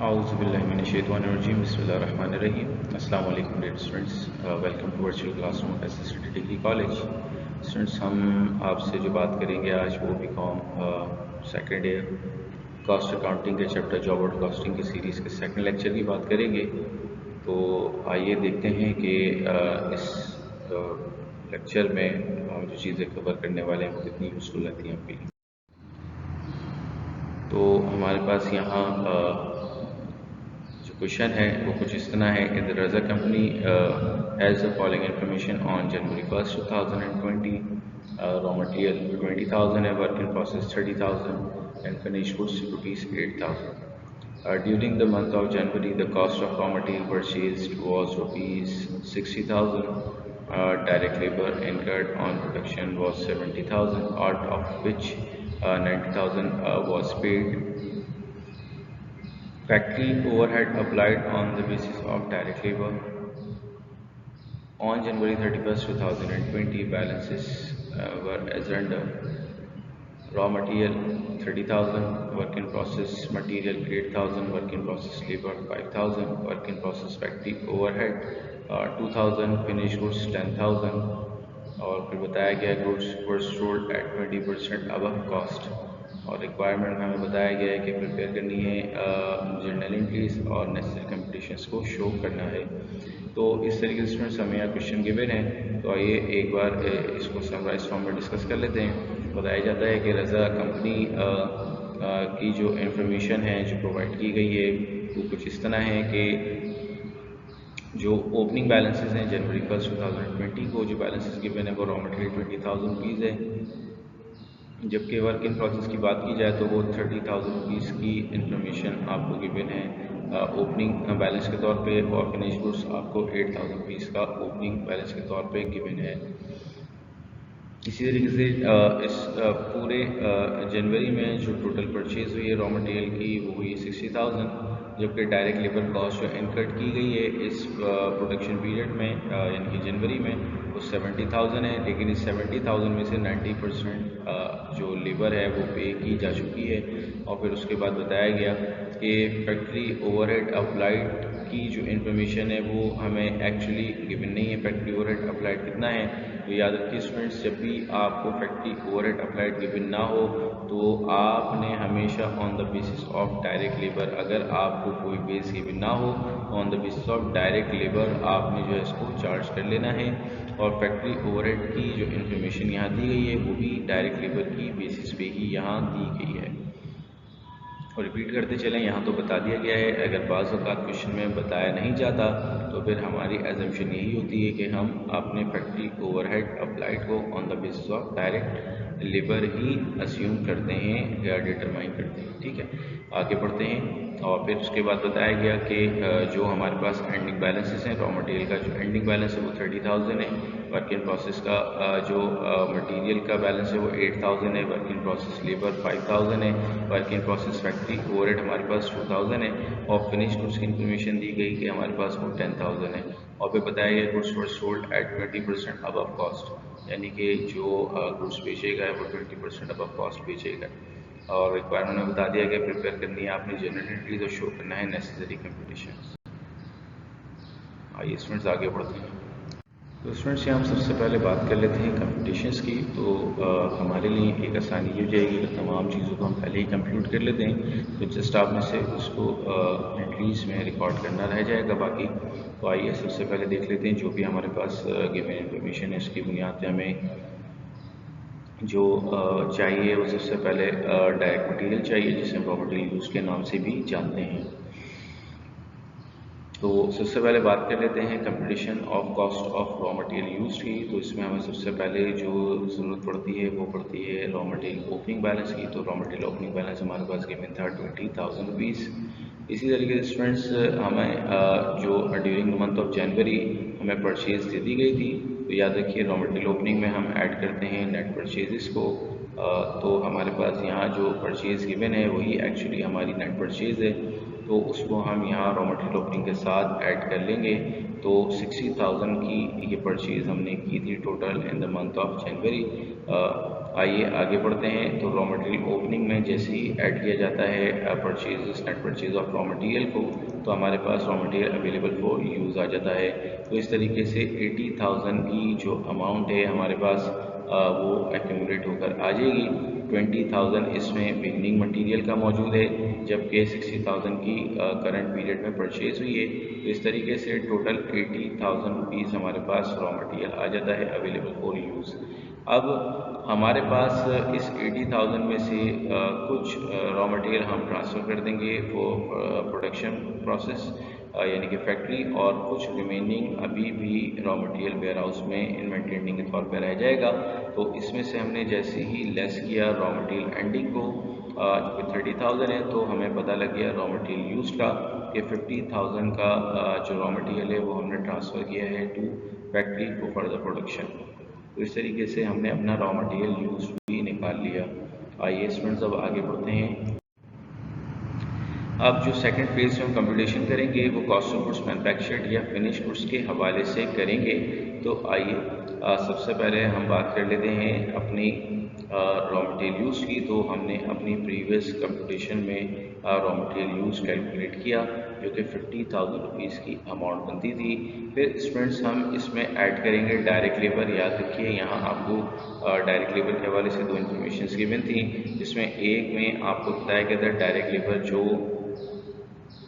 اعوذ باللہ من الشیطان الرجیم بسم اللہ الرحمن الرحیم السلام علیکم dear students welcome to virtual class room S S T degree college students ہم آپ سے جو بات کریں گے آج وہ B com second year cost accounting کے چیپٹر جاب آؤٹ کاسٹنگ کی سیریز کے سیکنڈ لیکچر کی بات کریں گے. تو آئیے دیکھتے ہیں کہ اس لیکچر میں ہم جو چیزیں کور کرنے والے ہیں وہ کتنی یوزفل رہتی ہیں آپ کے لیے. تو ہمارے پاس یہاں جو کوشچن ہے وہ کچھ اس طرح ہے کہ the Raza company has the following information on January 1st 2020. Raw material 20,000 and work in process 30,000 and finished goods rupees 8,000. During the month of January, the cost of raw material purchased was rupees 60,000. Direct labor incurred on production was 70,000, out of which 90,000 was paid. Factory overhead applied on the basis of direct labor. On January 31st, 2020, balances were as under: raw material 30,000, work in process material 8,000, work in process labor 5,000, work in process factory overhead 2,000, finished goods 10,000. اور پھر بتایا گیا goods were sold at 20% above cost. اور requirement میں ہمیں بتایا گیا ہے کہ پریپیئر کرنی ہے جرنل انٹریز اور نیسسری کمپٹیشنس کو شو کرنا ہے. تو اس طریقے سے ہمیں یہاں کوشچن گیون ہے. تو آئیے ایک بار اس کو سمرائز فارم میں ڈسکس کر لیتے ہیں. بتایا جاتا ہے کہ رضا کمپنی کی جو انفارمیشن ہے جو پرووائڈ کی گئی ہے وہ کچھ اس طرح ہے کہ جو اوپننگ بیلنسز ہیں جنوری 1st 2020 کو جو بیلنسز گیون ہے وہ را مٹیریل 20,000 روپیز ہے، جبکہ ورک ان پروسیس کی بات کی جائے تو وہ 30,000 روپیز کی انفارمیشن آپ کو گیون ہے اوپننگ بیلنس کے طور پہ، اور فنش گڈس آپ کو 8,000 روپیز کا اوپننگ بیلنس کے طور پہ گیون ہے. اسی طریقے سے اس پورے جنوری میں جو ٹوٹل پرچیز ہوئی ہے را مٹیریل کی وہ ہوئی 60,000، جبکہ ڈائریکٹ لیبر کاسٹ جو انکٹ کی گئی ہے اس پروڈکشن پیریڈ میں یعنی کہ جنوری میں وہ 70,000 ہے. لیکن اس 70,000 میں سے 90% جو لیبر ہے وہ پے کی جا چکی ہے. اور پھر اس کے بعد بتایا گیا کہ فیکٹری اوور ہیڈ اپلائڈ کی جو انفارمیشن ہے وہ ہمیں ایکچولی گیون نہیں ہے. فیکٹری اوور ہیڈ اپلائڈ کتنا ہے تو یاد رکھیے اسٹوڈنٹس، جب بھی آپ کو factory over head applied given نہ ہو تو آپ نے ہمیشہ آن the basis of direct labour, اگر آپ کو کوئی بیس گیون نہ ہو تو آن the basis of direct labour آپ نے جو ہے اس کو چارج کر لینا ہے. اور فیکٹری اوور ہیڈ کی جو انفارمیشن یہاں دی گئی ہے وہ بھی ڈائریکٹ لیبر کی بیسس پہ ہی یہاں دی گئی ہے. اور ریپیٹ کرتے چلیں، یہاں تو بتا دیا گیا ہے. اگر بعض اوقات کوشچن میں بتایا نہیں جاتا تو پھر ہماری ایزمپشن یہی ہوتی ہے کہ ہم اپنے فیکٹری اوور ہیڈ اپلائڈ کو آن the basis of direct labour he assume کرتے ہیں یا ڈیٹرمائن کرتے ہیں. ٹھیک ہے، آگے بڑھتے ہیں. اور پھر اس کے بعد بتایا گیا کہ جو ہمارے پاس اینڈنگ بیلنسز ہیں را مٹیریل کا جو اینڈنگ بیلنس ہے وہ 30,000 ہے، ورک ان پروسیس کا جو مٹیریل کا بیلنس ہے وہ 8,000 ہے، ورک ان پروسیس لیبر 5,000 ہے، work in process factory overhead ہمارے پاس 2,000 ہے، اور فنش گڈس کی انفارمیشن دی گئی کہ ہمارے پاس وہ 10,000 ہے. اور پھر بتایا گیا goods were sold at 20% above cost, یعنی کہ جو گڈس بیچے گا وہ 20% ابو کاسٹ بیچے گا. اور ریکوائرمنٹ میں بتا دیا گیا پریپیئر کرنی ہے آپ نے جنرل انٹریز اور شو کرنا ہے نیسسری کمپٹیشنز. آئیے اسٹوڈنٹس آگے بڑھتے ہیں. تو اسٹوڈنٹس یہاں ہم سب سے پہلے بات کر لیتے ہیں کمپٹیشنس کی. تو ہمارے لیے ایک آسانی ہو جائے گی کہ تمام چیزوں کو ہم پہلے ہی کمپیوٹ کر لیتے ہیں. تو جسٹ آپ میں سے اس کو انٹریز میں ریکارڈ کرنا رہ جائے گا باقی. تو آئیے سب سے پہلے دیکھ لیتے ہیں جو بھی ہمارے پاس گیون انفارمیشن ہے اس کی بنیاد پہ ہمیں جو چاہیے وہ سب سے پہلے ڈائریکٹ مٹیریل چاہیے جسے ہم را مٹیریل یوز کے نام سے بھی جانتے ہیں. تو سب سے پہلے بات کر لیتے ہیں competition of cost of raw material use کی. تو اس میں ہمیں سب سے پہلے جو ضرورت پڑتی ہے وہ پڑتی ہے را مٹیریل اوپننگ بیلنس کی. تو را مٹیریل اوپننگ بیلنس ہمارے پاس گیون تھا 20,000 روپیز. اسی طریقے سے اسٹوڈنٹس ہمیں جو ڈیورنگ منتھ آف جنوری ہمیں پرچیز دے دی گئی تھی. تو یاد رکھیے را مٹیریل اوپننگ میں ہم ایڈ کرتے ہیں نیٹ پرچیزز کو. تو ہمارے پاس یہاں جو پرچیز گیون ہے وہی ایکچولی ہماری نیٹ پرچیز ہے. تو اس کو ہم یہاں را مٹیریل اوپننگ کے ساتھ ایڈ کر لیں گے. تو 60,000 کی یہ پرچیز ہم نے کی تھی total in the month of January. आइए आगे बढ़ते हैं। तो रॉ मटेरियल ओपनिंग में जैसे ही ऐड किया जाता है net purchase of raw material को, तो हमारे पास raw material available for use आ जाता है। तो इस तरीके से 80,000 की जो अमाउंट है हमारे पास वो एक्यूमुलेट होकर आ जाएगी। 20,000 इसमें बिगनिंग मटेरियल का मौजूद है, जबकि 60,000 की करंट पीरियड में परचेज हुई है। तो इस तरीके से टोटल 80,000 रुपीज़ हमारे पास रॉ मटेरियल आ जाता है अवेलेबल फॉर यूज़। अब हमारे पास इस 80,000 में से कुछ रॉ मटेरियल हम ट्रांसफ़र कर देंगे फॉर प्रोडक्शन प्रोसेस यानी कि फैक्ट्री, और कुछ रिमेनिंग अभी भी रॉ मटेरियल वेयर हाउस में इन्वेंट्री एंडिंग के तौर पर रह जाएगा। तो इसमें से हमने जैसे ही लेस किया रॉ मटेरियल एंडिंग को जो कि 30,000 है, तो हमें पता लग गया रॉ मटेरियल यूज का कि 50,000 का जो रॉ मटेरियल है वो हमने ट्रांसफ़र किया है to factory for further production. तो इस तरीके से हमने अपना रॉ मटेरियल यूज भी निकाल लिया। आइए स्टूडेंट्स अब आगे बढ़ते हैं। अब जो सेकंड फेज में हम कंप्यूटेशन करेंगे वो कॉस्ट ऑफ गुड्स मैन्युफैक्चर्ड या फिनिश गुड्स के हवाले से करेंगे। तो आइए सबसे पहले हम बात कर लेते हैं अपनी रॉ मटेरियल यूज़ की। तो हमने अपनी प्रीवियस कंप्यूटेशन में रॉ मटेरियल यूज़ कैलकुलेट किया, जो कि 50,000 रुपीज़ की अमाउंट बनती थी। फिर स्टूडेंट्स हम इसमें ऐड करेंगे डायरेक्ट लेबर। याद रखिए यहाँ आपको डायरेक्ट लेबर के हवाले से दो इन्फॉर्मेशन गिवन थी, जिसमें एक में आपको बताया गया था डायरेक्ट लेबर जो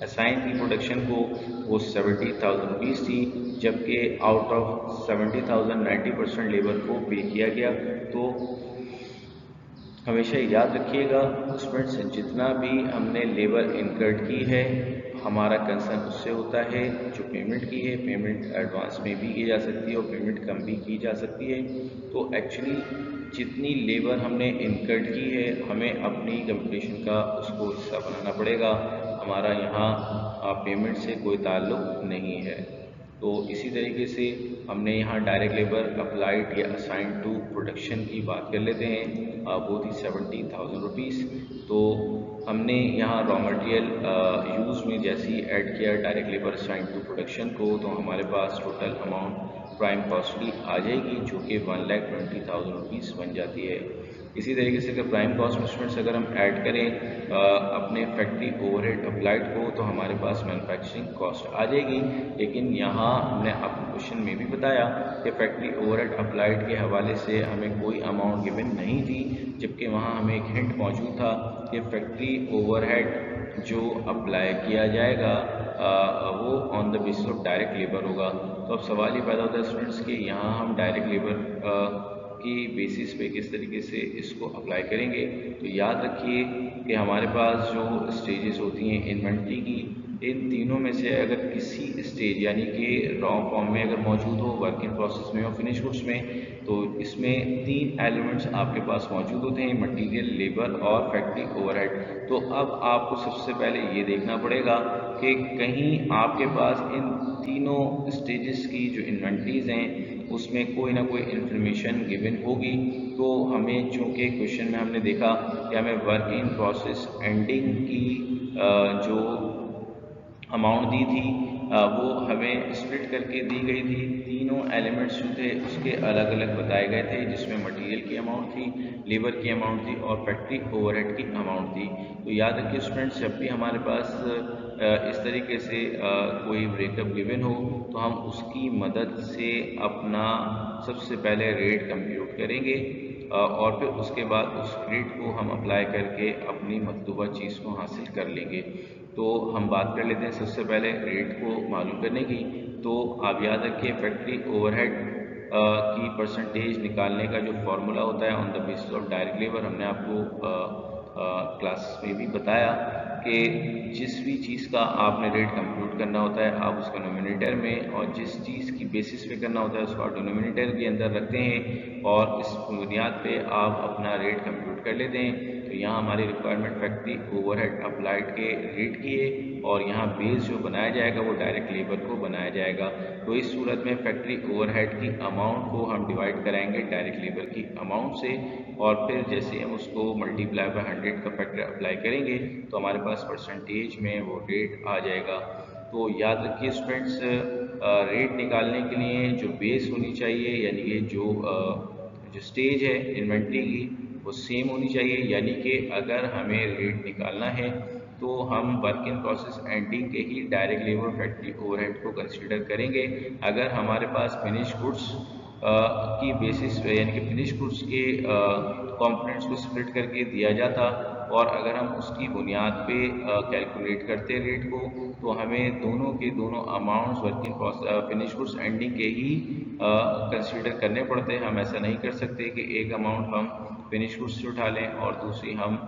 असाइन थी प्रोडक्शन को वो 70,000 रुपीज़ थी, जबकि आउट ऑफ 70,000 90% लेबर को पे किया गया। तो हमेशा याद रखिएगा स्टूडेंट्स, जितना भी हमने लेबर इनकर्ड की है हमारा कंसर्न उससे होता है जो पेमेंट की है। पेमेंट एडवांस में भी की जा सकती है और पेमेंट कम भी की जा सकती है। तो एक्चुअली जितनी लेबर हमने इनकर्ड की है हमें अपनी कंपटीशन का उसको हिस्सा बनाना पड़ेगा। हमारा यहाँ पेमेंट से कोई ताल्लुक नहीं है। तो इसी तरीके से हमने यहाँ डायरेक्ट लेबर अप्लाइड या असाइन टू प्रोडक्शन की बात कर लेते हैं। वो थी 70,000 रुपीज़। तो हमने यहाँ रॉ मटेरियल यूज़ में जैसे ही ऐड किया direct labour assign to production को, तो हमारे पास टोटल अमाउंट प्राइम कॉस्ट की आ जाएगी, जो कि 1,20,000 रुपीज़ बन जाती है। इसी तरीके से अगर प्राइम कॉस्ट में स्टूडेंट्स अगर हम ऐड करें अपने फैक्ट्री ओवरहेड अप्लाइड को, तो हमारे पास मैन्युफैक्चरिंग कॉस्ट आ जाएगी। लेकिन यहाँ हमने आपको क्वेश्चन में भी बताया कि फैक्ट्री ओवरहेड अप्लाइड के हवाले से हमें कोई अमाउंट गिवन नहीं थी, जबकि वहाँ हमें एक हिंट मौजूद था कि फैक्ट्री ओवरहेड जो अप्लाई किया जाएगा वो on the basis of direct labour होगा। तो अब सवाल ये पैदा होता है स्टूडेंट्स कि यहाँ हम डायरेक्ट लेबर की बेसिस पे किस तरीके से इसको अप्लाई करेंगे। तो याद रखिए कि हमारे पास जो स्टेजेस होती हैं इन्वेंट्री की, इन तीनों में से अगर किसी स्टेज यानी कि रॉ फॉर्म में अगर मौजूद हो, वर्क इन प्रोसेस में और फिनिश गुड्स में, तो इसमें तीन एलिमेंट्स आपके पास मौजूद होते हैं, मटेरियल, लेबर और फैक्ट्री ओवरहेड। तो अब आपको सबसे पहले ये देखना पड़ेगा कि कहीं आपके पास इन तीनों स्टेजेस की जो इन्वेंट्रीज हैं उसमें कोई ना कोई इन्फॉर्मेशन गिवन होगी। तो हमें चूँकि क्वेश्चन में हमने देखा कि हमें वर्क इन प्रोसेस एंडिंग की जो अमाउंट दी थी वो हमें स्प्लिट करके दी गई थी। तीनों एलिमेंट्स जो थे उसके अलग अलग बताए गए थे, जिसमें मटेरियल की अमाउंट थी, लेबर की अमाउंट थी और फैक्ट्री ओवरहेड की अमाउंट थी। तो याद रखिए स्टूडेंट्स, जब भी हमारे पास इस तरीके से कोई ब्रेकअप गिवन हो तो हम उसकी मदद से अपना सबसे पहले रेट कंप्यूट करेंगे और फिर उसके बाद उस रेट को हम अप्लाई करके अपनी मतलूबा चीज़ को हासिल कर लेंगे। तो हम बात कर लेते हैं सबसे पहले रेट को मालूम करने की। तो आप याद रखिए फैक्ट्री ओवरहेड की परसेंटेज निकालने का जो फॉर्मूला होता है on the basis of direct labour, हमने आपको क्लास में भी बताया कि जिस भी चीज़ का आपने रेट कंप्यूट करना होता है आप उसको नोमिनेटर में, और जिस चीज़ की बेसिस पे करना होता है उसको आप डिनोमिनेटर के अंदर रखते हैं और इस बुनियाद पे आप अपना रेट कंप्यूट कर लेते हैं। तो यहाँ हमारी रिक्वायरमेंट फैक्ट्री ओवरहेड अप्लाइड के रेट की है और यहाँ बेस जो बनाया जाएगा वो डायरेक्ट लेबर को बनाया जाएगा। तो इस सूरत में फैक्ट्री ओवरहेड की अमाउंट को हम डिवाइड कराएंगे डायरेक्ट लेबर की अमाउंट से, और फिर जैसे हम उसको मल्टीप्लाई बाय 100 का फैक्टर अप्लाई करेंगे तो हमारे पास परसेंटेज में वो रेट आ जाएगा। तो याद रखिए स्टूडेंट्स, रेट निकालने के लिए जो बेस होनी चाहिए यानी कि जो स्टेज है इन्वेंट्री की वो सेम होनी चाहिए, यानी कि अगर हमें रेट निकालना है तो हम वर्क इन प्रोसेस एंडिंग के ही डायरेक्ट लेबर फैक्ट्री ओवरहेड को कंसीडर करेंगे। अगर हमारे पास फिनिश गुड्स की बेसिस पे यानी कि फिनिश गुड्स के कंपोनेंट्स को स्प्लिट करके दिया जाता और अगर हम उसकी बुनियाद पे कैलकुलेट करते रेट को, तो हमें दोनों के दोनों amounts working finish goods ending के ही कंसीडर करने पड़ते। हम ऐसा नहीं कर सकते कि एक अमाउंट हम फिनिश गुड्स से उठा लें और दूसरी हम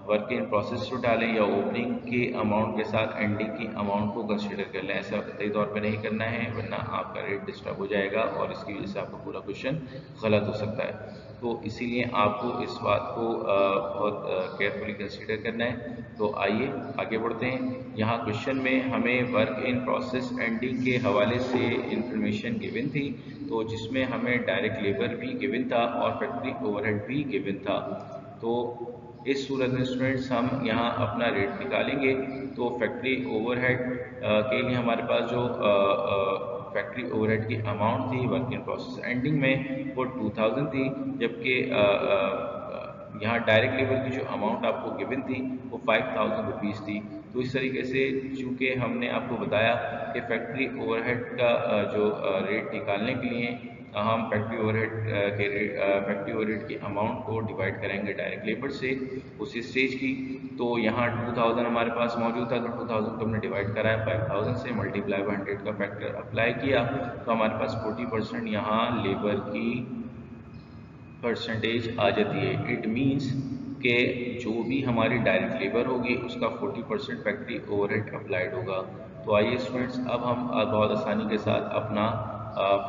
वर्क इन प्रोसेस से उठा लें या ओपनिंग के अमाउंट के साथ एंडिंग की अमाउंट को कंसीडर कर लें। ऐसा कतई तौर पर नहीं करना है, वरना आपका रेट डिस्टर्ब हो जाएगा और इसकी वजह से आपका पूरा क्वेश्चन गलत हो सकता है। तो इसीलिए आपको इस बात को बहुत केयरफुली कंसीडर करना है। तो आइए आगे बढ़ते हैं। यहाँ क्वेश्चन में हमें वर्क इन प्रोसेस एंडिंग के हवाले से इंफॉर्मेशन गिवन थी, तो जिसमें हमें डायरेक्ट लेबर भी गिवन था और फैक्ट्री ओवरहेड भी गिवन था। तो इस सूरत में स्टूडेंट्स हम यहाँ अपना रेट निकालेंगे। तो फैक्ट्री ओवरहेड के लिए हमारे पास जो फैक्ट्री ओवरहेड की अमाउंट थी वर्क इन प्रोसेस एंडिंग में वो 2000 थी, जबकि यहाँ डायरेक्ट लेबर की जो अमाउंट आपको गिवन थी वो 5000 रुपीज़ थी। तो इस तरीके से चूँकि हमने आपको बताया कि फैक्ट्री ओवरहेड का जो रेट निकालने के लिए हम फैक्ट्री ओवरहेड की अमाउंट को डिवाइड करेंगे डायरेक्ट लेबर से उसी स्टेज की। तो यहाँ 2000 हमारे पास मौजूद था, तो 2000 को हमने डिवाइड कराया 5000 से, मल्टीप्लाई बाय 100 का फैक्टर अप्लाई किया, तो हमारे पास 40% यहाँ लेबर की परसेंटेज आ जाती है। इट मीन्स कि जो भी हमारी डायरेक्ट लेबर होगी उसका 40% फैक्ट्री ओवरहेड अप्लाइड होगा। तो आइए स्टूडेंट्स अब हम बहुत आसानी के साथ अपना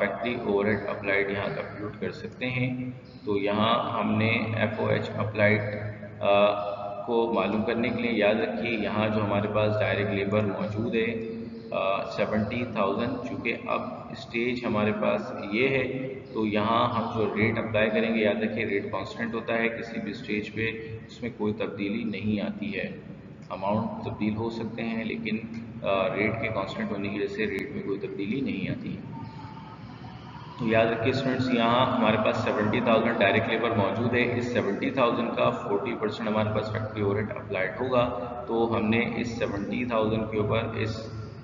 फैक्ट्री ओवरहेड अप्लाइड यहाँ कंप्यूट कर सकते हैं। तो यहाँ हमने FOH अप्लाइड को मालूम करने के लिए याद रखिए यहाँ जो हमारे पास डायरेक्ट लेबर मौजूद है 70,000, चूँकि अब स्टेज हमारे पास ये है, तो यहाँ हम जो रेट अप्लाई करेंगे, याद रखिए रेट कांस्टेंट होता है किसी भी स्टेज पे, उसमें कोई तब्दीली नहीं आती है। अमाउंट तब्दील हो सकते हैं लेकिन रेट के कांस्टेंट होने की वजह से रेट में कोई तब्दीली नहीं आती है। तो याद रखिए स्टूडेंट्स यहाँ हमारे पास 70,000 डायरेक्ट लेबर मौजूद है। इस 70,000 का 40% हमारे पास फैक्ट्री ओवरहेड अप्लाइड होगा। तो हमने इस 70,000 के ऊपर इस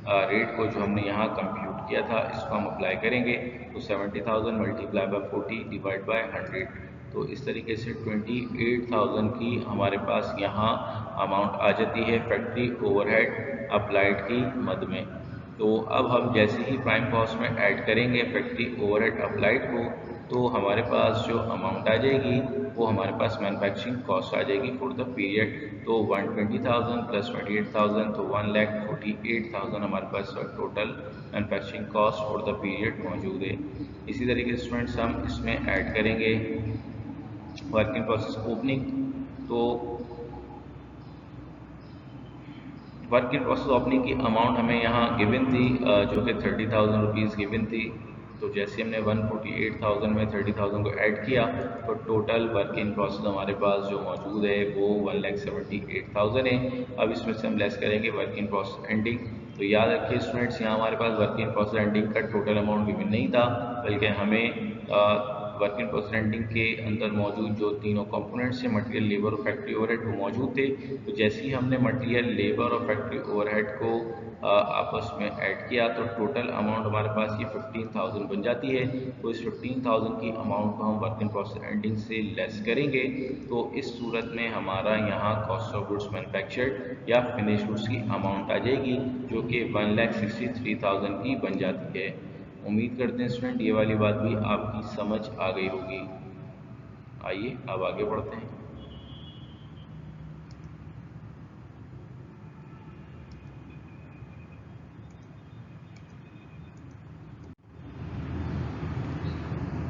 रेट को जो हमने यहाँ कंप्यूट किया था इसको हम अप्लाई करेंगे। तो 70,000 मल्टीप्लाई बाय 40 डिवाइड बाय 100, तो इस तरीके से 28,000 की हमारे पास यहाँ अमाउंट आ जाती है फैक्ट्री ओवरहेड अप्लाइड की मद में। तो अब हम जैसे ही प्राइम कॉस्ट में ऐड करेंगे फैक्ट्री ओवरहेड अप्लाइड को, तो हमारे पास जो अमाउंट आ जाएगी वो हमारे पास मैन्युफैक्चरिंग कॉस्ट आ जाएगी फॉर द पीरियड। तो 120,000 प्लस 28,000 तो 1,48,000 हमारे पास total manufacturing cost for the period मौजूद है। इसी तरीके से स्टूडेंट्स हम इसमें ऐड करेंगे वर्क इन प्रोसेस ओपनिंग। तो वर्क इन प्रोसेस ओपनिंग की अमाउंट हमें यहाँ गिवन थी जो कि 30,000 रुपीज़ गिवन थी। तो जैसे हमने 148,000 में 30,000 को ऐड किया तो टोटल वर्क इन प्रोसेस हमारे पास जो मौजूद है वो 1,78,000 है। अब इसमें से हम लेस करेंगे वर्क इन प्रोसेस एंडिंग। तो याद रखिए स्टूडेंट्स यहाँ हमारे पास वर्क इन प्रोसेस एंडिंग का टोटल अमाउंट गिवन नहीं था, बल्कि हमें वर्क इन प्रोसेस एंडिंग के अंदर मौजूद जो तीनों कंपोनेंट्स हैं मटेरियल, लेबर और फैक्ट्री ओवरहेड वो मौजूद थे। तो जैसे ही हमने मटेरियल, लेबर और फैक्ट्री ओवरहेड को आपस में ऐड किया तो टोटल अमाउंट हमारे पास ये 15,000 बन जाती है। तो इस 15,000 की अमाउंट को हम वर्क इन प्रोसेस एंडिंग से लेस करेंगे। तो इस सूरत में हमारा यहाँ कॉस्ट ऑफ गुड्स मैन्युफैक्चर्ड या फिनिश गुड्स की अमाउंट आ जाएगी जो कि 1,63,000 की बन जाती है। उम्मीद करते हैं स्टूडेंट ये वाली बात भी आपकी समझ आ गई होगी। आइए अब आगे बढ़ते हैं।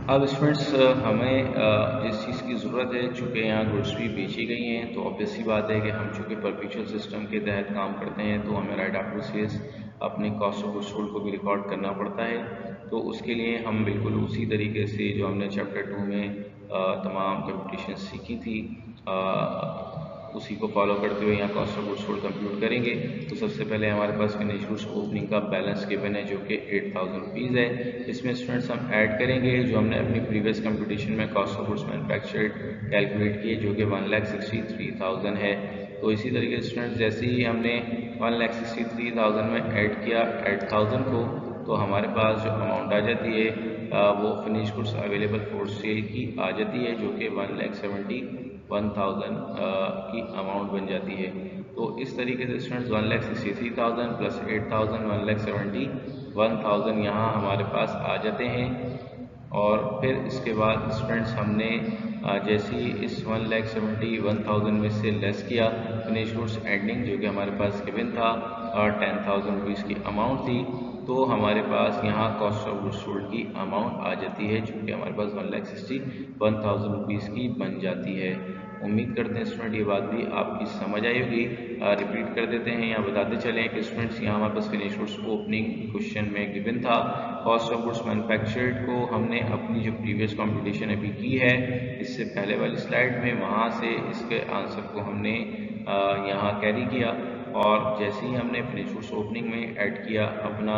अब स्टूडेंट्स हमें जिस चीज़ की ज़रूरत है, चूँकि यहाँ गुड्स भी बेची गई हैं, तो ऑब्वियस सी बात है कि हम चूँकि परपेचुअल सिस्टम के तहत काम करते हैं तो हमें राइट आफ्टर सेल्स अपने कॉस्ट ऑफ गुड्स सोल्ड को भी रिकॉर्ड करना पड़ता है। तो उसके लिए हम बिल्कुल उसी तरीके से जो हमने चैप्टर 2 में तमाम कैलकुलेशन सीखी थी उसी को फॉलो करते हुए यहाँ cost of goods sold compute करेंगे। तो सबसे पहले हमारे पास फिनिश गुड्स ओपनिंग का बैलेंस गिवन है जो कि 8000 रुपीज़ है। इसमें स्टूडेंट्स हम ऐड करेंगे जो हमने अपनी प्रीवियस कंपटीशन में cost of goods manufactured calculate किए जो कि 1,63,000 है। तो इसी तरीके से स्टूडेंट्स जैसे ही हमने 1,63,000 में ऐड किया 8,000 को, तो हमारे पास जो अमाउंट आ जाती है वो finish goods available for sale की आ जाती है जो कि 1,71,000 की अमाउंट बन जाती है। तो इस तरीके से स्टूडेंट्स 1,63,000 प्लस 8,000 1,71,000 यहाँ हमारे पास आ जाते हैं। और फिर इसके बाद स्टूडेंट्स हमने जैसे ही इस 1,71,000 में से लेस किया फिनिश गुड्स एंडिंग जो कि हमारे पास गिवन था 10,000 रुपीज़ की अमाउंट थी, तो हमारे पास यहाँ कॉस्ट ऑफ गुड्स सोल्ड की अमाउंट आ जाती है जो कि हमारे पास 1,61,000 रुपीज़ की बन जाती है। उम्मीद करते हैं स्टूडेंट ये बात भी आपकी समझ आई होगी। रिपीट कर देते हैं या बताते चलें कि स्टूडेंट्स यहाँ हमारे पास फिनिश गुड्स ओपनिंग क्वेश्चन में गिवन था। कॉस्ट ऑफ गुड्स मैन्युफैक्चर्ड को हमने अपनी जो प्रीवियस कंपटीशन अभी की है इससे पहले वाली स्लाइड में, वहाँ से इसके आंसर को हमने यहाँ कैरी किया और जैसे ही हमने फिनिश गुड्स ओपनिंग में ऐड किया अपना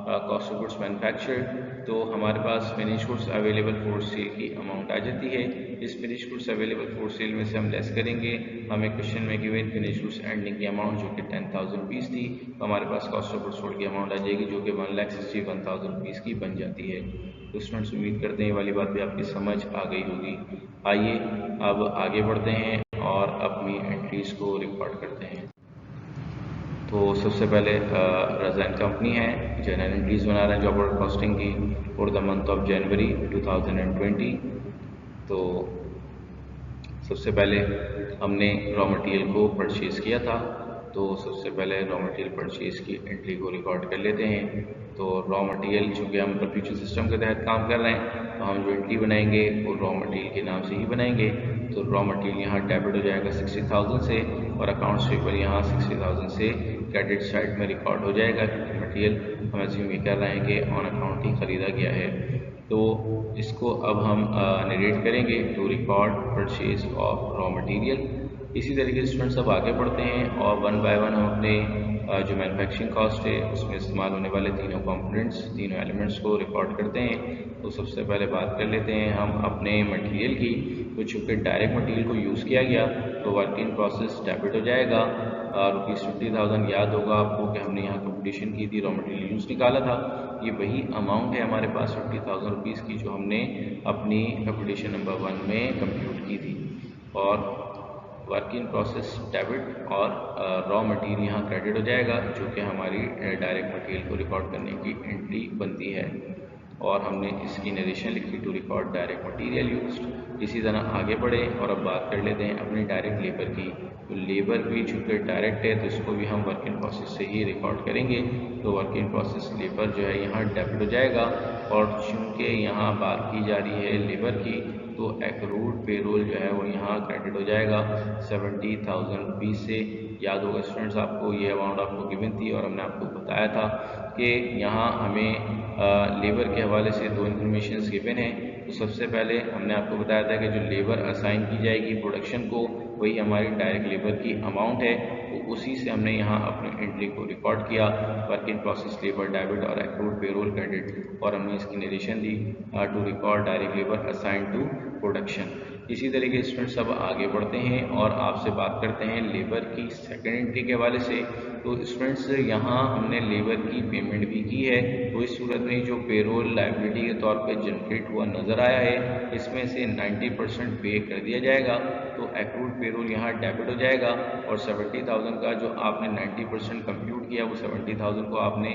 कॉस्ट ऑफ गुड्स मैन्युफैक्चर्ड, तो हमारे पास finish goods available for sale की अमाउंट आ जाती है। इस finish goods available for sale में से हम लेस करेंगे, हमें क्वेश्चन में गिवन फिनिश गुड्स एंडिंग की अमाउंट जो कि 10,000 रुपीज़ थी, तो हमारे पास कॉस्ट ऑफ गुड्स सोल्ड की अमाउंट आ जाएगी जो कि 1,61,000 रुपीज़ की बन जाती है। तो स्टूडेंट्स उम्मीद करते हैं ये वाली बात भी आपकी समझ आ गई होगी। आइए अब आगे बढ़ते हैं और अपनी एंट्रीज को रिकॉर्ड करते हैं। तो सबसे पहले रज़ाइन कंपनी है, जनरल एंट्रीज बना रहे हैं जॉब ऑर्डर कॉस्टिंग की for the month of January 2020। तो सबसे पहले हमने रॉ मटेरियल को परचेज़ किया था, तो सबसे पहले रॉ मटेरियल परचेज़ की एंट्री को रिकॉर्ड कर लेते हैं। तो रॉ मटेरियल चूँकि हम फ्यूचर सिस्टम के तहत काम कर रहे हैं तो हम जो एंट्री बनाएंगे वो रॉ मटेरियल के नाम से ही बनाएंगे। तो रॉ मटेरियल यहाँ डेबिट हो जाएगा 60,000 से और अकाउंट्स पेपर यहाँ 60,000 से क्रेडिट साइड में रिकॉर्ड हो जाएगा क्योंकि मटेरियल हम एज्यूम ये कर रहे हैं कि ऑन अकाउंट ही ख़रीदा गया है। तो इसको अब हम नरेट करेंगे to record purchase of raw material. इसी तरीके से स्टूडेंट्स अब आगे बढ़ते हैं और वन बाय वन हम अपने जो मैन्युफैक्चरिंग कॉस्ट है उसमें इस्तेमाल होने वाले तीनों कंपोनेंट्स, तीनों एलिमेंट्स को रिकॉर्ड करते हैं। तो सबसे पहले बात कर लेते हैं हम अपने मटेरियल की। तो चूँकि डायरेक्ट मटेरियल को यूज़ किया गया तो वर्क इन प्रोसेस डेबिट हो जाएगा ₹50,000। याद होगा आपको कि हमने यहाँ कंपटीशन की थी, रॉ मटेरियल यूज़ निकाला था, ये वही अमाउंट है हमारे पास 50,000 रुपीज़ की जो हमने अपनी कंपटीशन नंबर 1 में कंप्यूट की थी। और वर्क इन प्रोसेस डेबिट और रॉ मटेरियल यहाँ क्रेडिट हो जाएगा जो कि हमारी डायरेक्ट मटेरियल को रिकॉर्ड करने की एंट्री बनती है और हमने इसकी नरेशन लिखी to record direct material used. इसी तरह आगे बढ़े और अब बात कर लेते हैं अपनी डायरेक्ट लेबर की। तो लेबर भी चूँकि डायरेक्ट है तो इसको भी हम वर्क इन प्रोसेस से ही रिकॉर्ड करेंगे। तो वर्क इन प्रोसेस लेबर जो है यहाँ डेबिट हो जाएगा और चूँकि यहाँ बात की जा रही है लेबर की तो एक्रूड पेरोल जो है वो यहाँ क्रेडिट हो जाएगा 70,000 रुपीज़ से। याद होगा स्टूडेंट्स आपको ये अमाउंट आपको गिवन थी और हमने आपको बताया था कि यहाँ हमें लेबर के हवाले से दो इन्फॉर्मेशंस गिवन हैं। तो सबसे पहले हमने आपको बताया था कि जो लेबर असाइन की जाएगी प्रोडक्शन को वही हमारी डायरेक्ट लेबर की अमाउंट है, तो उसी से हमने यहाँ अपनी एंट्री को रिकॉर्ड किया work in process labour debit और एक्रूड पेरोल क्रेडिट और हमने इसकी नरेशन दी to record direct labour assign to production. इसी तरीके स्टूडेंट्स अब आगे बढ़ते हैं और आपसे बात करते हैं लेबर की सेकंड एंट्री के हवाले से। तो स्टूडेंट्स यहाँ हमने लेबर की पेमेंट भी की है, तो इस सूरत में जो पेरोल लायबिलिटी के तौर पे जनरेट हुआ नज़र आया है इसमें से 90% पे कर दिया जाएगा। तो एक्रूड पेरोल यहाँ डेबिट हो जाएगा और 70,000 का जो आपने 90% कंप्यूट किया वो 70,000 को आपने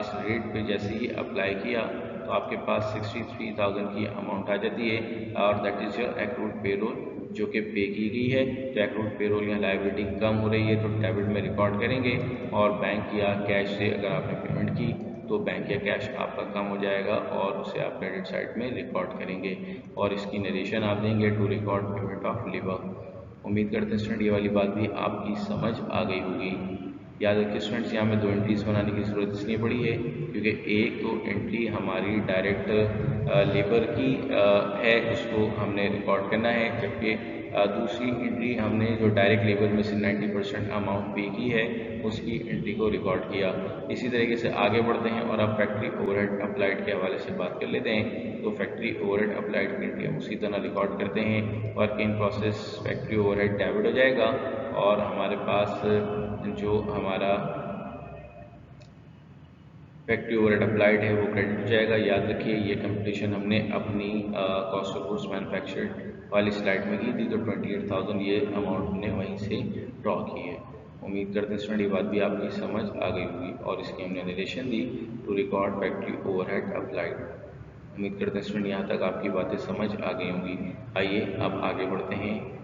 इस रेट पे जैसे ही अप्लाई किया तो आपके पास 63,000 की अमाउंट आ जाती है और that is your accrued payroll जो कि पे की गई है। तो एक्रूड पेरोल यहाँ लायबिलिटी कम हो रही है तो डेबिट में रिकॉर्ड करेंगे और बैंक या कैश से अगर आपने पेमेंट की तो बैंक या कैश आपका कम हो जाएगा और उसे आप क्रेडिट साइड में रिकॉर्ड करेंगे और इसकी नरेशन आप देंगे to record payment of labour. उम्मीद करते हैं स्टूडेंट ये वाली बात भी आपकी समझ आ गई होगी। याद रखिए स्टूडेंट्स यहाँ में दो एंट्रीज बनाने की ज़रूरत इसलिए पड़ी है क्योंकि एक तो एंट्री हमारी डायरेक्ट लेबर की है, उसको हमने रिकॉर्ड करना है, जबकि दूसरी एंट्री हमने जो डायरेक्ट लेबर में से 90% अमाउंट पे की है उसकी एंट्री को रिकॉर्ड किया। इसी तरीके से आगे बढ़ते हैं और अब फैक्ट्री ओवरहेड अप्लाइड के हवाले से बात कर लेते हैं। तो फैक्ट्री ओवरहेड अप्लाइड की एंट्री हम उसी तरह रिकॉर्ड करते हैं। Work in process factory overhead debit हो जाएगा और हमारे पास जो हमारा फैक्ट्री ओवरहेड अप्लाइड है वो क्रेडिट हो जाएगा। याद रखिए ये कंपटीशन हमने अपनी कॉस्ट ऑफ गुड्स मैन्युफैक्चर्ड वाली स्लाइड में की थी, तो 28,000 ये अमाउंट हमने वहीं से ड्रॉ की है। उम्मीद करते हैं स्टूडेंट ये बात भी आपकी समझ आ गई होगी और इसकी हमने रिलेशन दी to record factory overhead applied. उम्मीद करते हैं स्टूडेंट यहाँ तक आपकी बातें समझ आ गई होंगी। आइए अब आगे बढ़ते हैं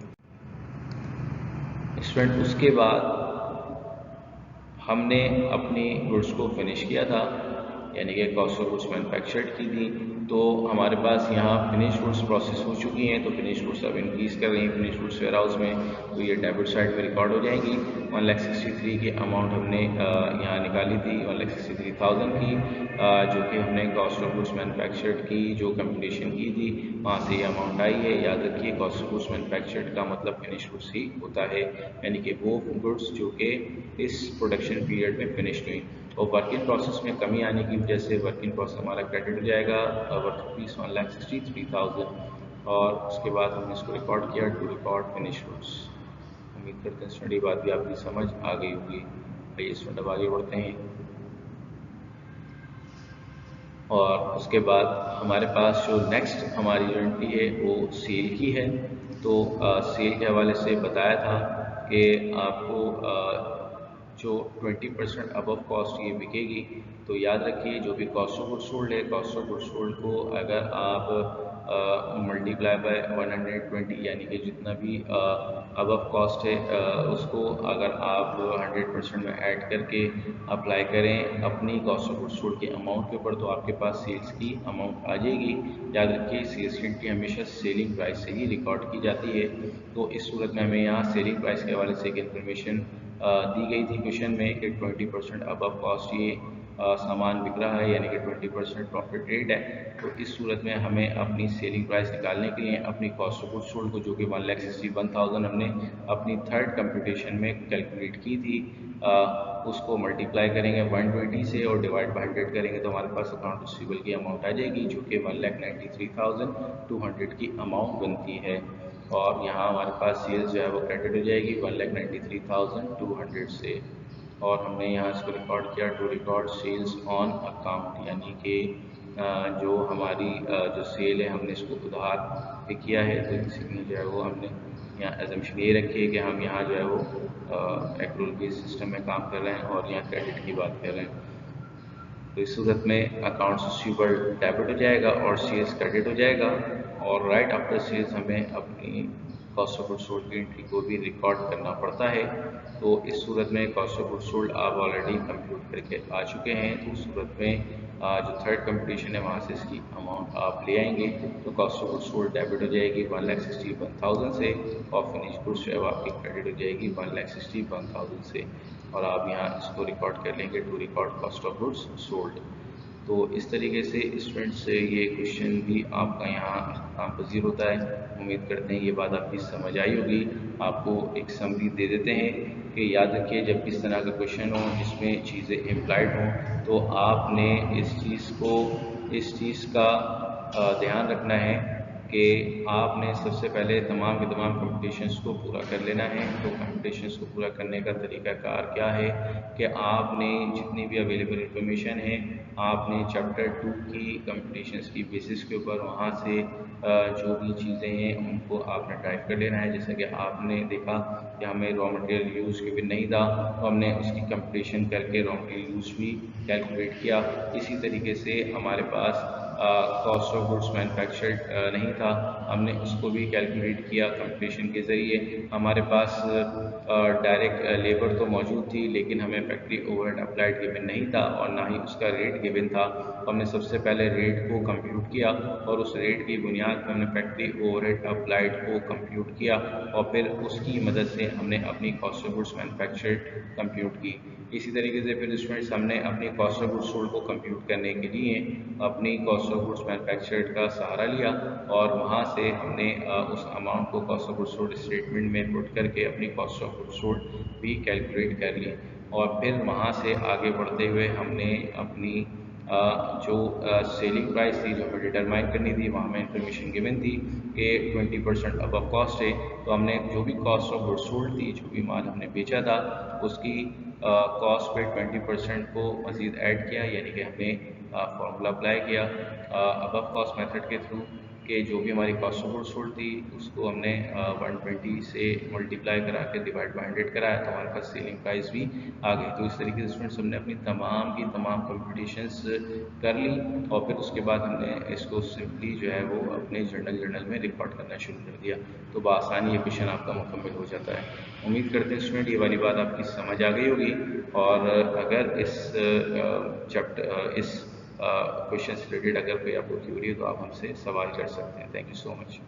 स्टूडेंट। उसके बाद हमने अपनी गुड्स को फिनिश किया था, यानी कि कॉस्ट ऑफ गुड्स मैन्युफैक्चर्ड की थी। तो हमारे पास यहाँ फिनिश गुड्स प्रोसेस हो चुकी हैं, तो फिनिश गुड्स अब इंक्रीज़ कर रही हैं फिनिश गुड्स वेयर हाउस में, तो ये डेबिट साइड पे रिकॉर्ड हो जाएंगी। 1,63,000 की अमाउंट हमने यहाँ निकाली थी, 1,63,000 की, जो कि हमने कॉस्ट ऑफ गुड्स मैन्युफैक्चर्ड की जो कंपटीशन की थी वहाँ से ये अमाउंट आई है। याद रखिए कॉस्ट ऑफ गुड्स मैन्युफैक्चर्ड का मतलब फिनिश गुड्स ही होता है, यानी कि वो गुड्स जो कि इस प्रोडक्शन पीरियड में फिनिश हुई। और वर्क इन प्रोसेस में कमी आने की वजह से वर्क इन प्रोसेस हमारा क्रेडिट हो जाएगा वर्क रुपीज़ 1,63,000 और उसके बाद हमने इसको रिकॉर्ड किया टू रिकॉर्ड फिनिश गुड्स। उम्मीद करते हैं स्टूडेंट बात भी आपकी समझ आ गई होगी। आइए स्टूडेंट अब आगे बढ़ते हैं और उसके बाद हमारे पास जो नेक्स्ट हमारी जो एंट्री है वो सेल की है। तो सेल के हवाले से बताया था कि आपको जो 20% अबव कॉस्ट ये बिकेगी। तो याद रखिए जो भी कॉस्ट ऑफ गुड्स सोल्ड है, कॉस्ट ऑफ गुड्स सोल्ड को अगर आप मल्टीप्लाई बाय 120 यानी कि जितना भी अबव कॉस्ट है उसको अगर आप 100% में ऐड करके अप्लाई करें अपनी कॉस्ट ऑफ गुड्स सोल्ड के अमाउंट के ऊपर, तो आपके पास सेल्स की अमाउंट आ जाएगी। याद रखिए सेल्स की एंट्री हमेशा सेलिंग प्राइस से ही रिकॉर्ड की जाती है। तो इस सूरत में हमें यहाँ सेलिंग प्राइस के हवाले से एक इन्फॉर्मेशन दी गई थी क्वेश्चन में कि 20% अबव कॉस्ट ये सामान बिक रहा है, यानी कि 20% प्रॉफिट रेट है। तो इस सूरत में हमें अपनी सेलिंग प्राइस निकालने के लिए अपनी कॉस्ट ऑफ गुड्स सोल्ड को जो कि 1,61,000 हमने अपनी थर्ड कंपटीशन में कैलकुलेट की थी उसको मल्टीप्लाई करेंगे 120 से और डिवाइड बाय 100 करेंगे तो हमारे पास अकाउंट रिसीवेबल की अमाउंट आ जाएगी जो कि 1,93,200 की अमाउंट बनती है। और यहाँ हमारे पास सेल्स जो है वो क्रेडिट हो जाएगी 1,93,200 से। और हमने यहाँ इसको रिकॉर्ड किया to record sales on account, यानी कि जो हमारी जो सेल है हमने इसको उधार पे किया है, तो इसीलिए जो है वो हमने यहाँ एजम्पशन ये रखी है कि हम यहाँ जो है वो एक्रूल बेस सिस्टम में काम कर रहे हैं और यहाँ क्रेडिट की बात कर रहे हैं। तो इस सूरत में अकाउंट्स रिसीवेबल डेबिट हो जाएगा और सेल्स क्रेडिट हो जाएगा। और राइट आफ्टर सेल्स हमें अपनी कॉस्ट ऑफ गुड्स सोल्ड की एंट्री को भी रिकॉर्ड करना पड़ता है। तो इस सूरत में कॉस्ट ऑफ गुड्स सोल्ड आप ऑलरेडी कंप्यूट करके आ चुके हैं। तो उस सूरत में जो थर्ड कंपटीशन है वहाँ से इसकी अमाउंट आप ले आएंगे तो cost of goods sold debit हो जाएगी 1,61,000 से और फिनिश गुड्स जो है आपकी क्रेडिट हो जाएगी 1,61,000 से। और आप यहाँ इसको रिकॉर्ड कर लेंगे to record cost of goods sold. तो इस तरीके से स्टूडेंट से ये क्वेश्चन भी आपका यहाँ काम पजीर होता है। उम्मीद करते हैं ये बात आपकी समझ आई होगी। आपको एक समरी दे देते हैं कि याद रखिए जब इस तरह का क्वेश्चन हो जिसमें चीज़ें इम्प्लाइड हों तो आपने इस चीज़ का ध्यान रखना है कि आपने सबसे पहले तमाम के तमाम कंपटीशंस को पूरा कर लेना है। तो कंपटीशंस को पूरा करने का तरीकाकार क्या है कि आपने जितनी भी अवेलेबल इंफॉर्मेशन है आपने चैप्टर 2 की कंपटीशंस की बेसिस के ऊपर वहाँ से जो भी चीज़ें हैं उनको आपने टाइप कर लेना है। जैसे कि आपने देखा कि हमें रॉ मटेरियल यूज़ के भी नहीं था तो हमने उसकी कंपटीशन करके रॉ मटेरियल यूज़ भी कैलकुलेट किया। इसी तरीके से हमारे पास कॉस्ट ऑफ गुड्स मैन्युफैक्चर्ड नहीं था, हमने उसको भी कैलकुलेट किया कंपटीशन के ज़रिए। हमारे पास डायरेक्ट लेबर तो मौजूद थी, लेकिन हमें फैक्ट्री ओवरहेड अप्लाइड गिवन नहीं था और ना ही उसका रेट गिवन था। तो हमने सबसे पहले रेट को कंप्यूट किया और उस रेट की बुनियाद पर हमने फैक्ट्री ओवरहेड अप्लाइड को कंप्यूट किया और फिर उसकी मदद से हमने अपनी cost of goods manufactured compute की। इसी तरीके से फिर स्टूडेंट्स हमने अपनी कॉस्ट ऑफ गुड्स सोल्ड को कंप्यूट करने के लिए अपनी कॉस्ट ऑफ गुड्स मैन्युफैक्चर्ड का सहारा लिया और वहाँ से हमने उस अमाउंट को cost of goods sold statement में पुट करके अपनी कॉस्ट ऑफ गुड्स सोल्ड भी कैलकुलेट कर ली। और फिर वहाँ से आगे बढ़ते हुए हमने अपनी जो सेलिंग प्राइस थी जो हमें डिटरमाइन करनी थी, वहाँ हमें इंफॉर्मेशन गिवन थी कि 20% अबव कॉस्ट है। तो हमने जो भी कॉस्ट ऑफ गुड्स सोल्ड थी, जो भी माल हमने बेचा था, उसकी कॉस्ट पे 20% को मज़ीद ऐड किया, यानी कि हमने फार्मूला अप्लाई किया अबव कॉस्ट मेथड के थ्रू कि जो भी हमारी कॉस्ट ऑफ गुड्स सोल्ड थी उसको हमने 120 से मल्टीप्लाई करा के डिवाइड बाई 100 कराया, तो हमारे पास सेलिंग प्राइस भी आ गई। तो इस तरीके से स्टूडेंट्स हमने अपनी तमाम की तमाम कंप्यूटेशंस कर ली और फिर उसके बाद हमने इसको सिंपली जो है वो अपने जर्नल में रिकॉर्ड करना शुरू कर दिया। तो बआसानी ये क्वेश्चन आपका मुकम्मल हो जाता है। उम्मीद करते हैं स्टूडेंट ये वाली बात आपकी समझ आ गई होगी और अगर इस क्वेश्चन से रिलेटेड अगर कोई आपको क्यूरी है तो आप हमसे सवाल कर सकते हैं। Thank you so much.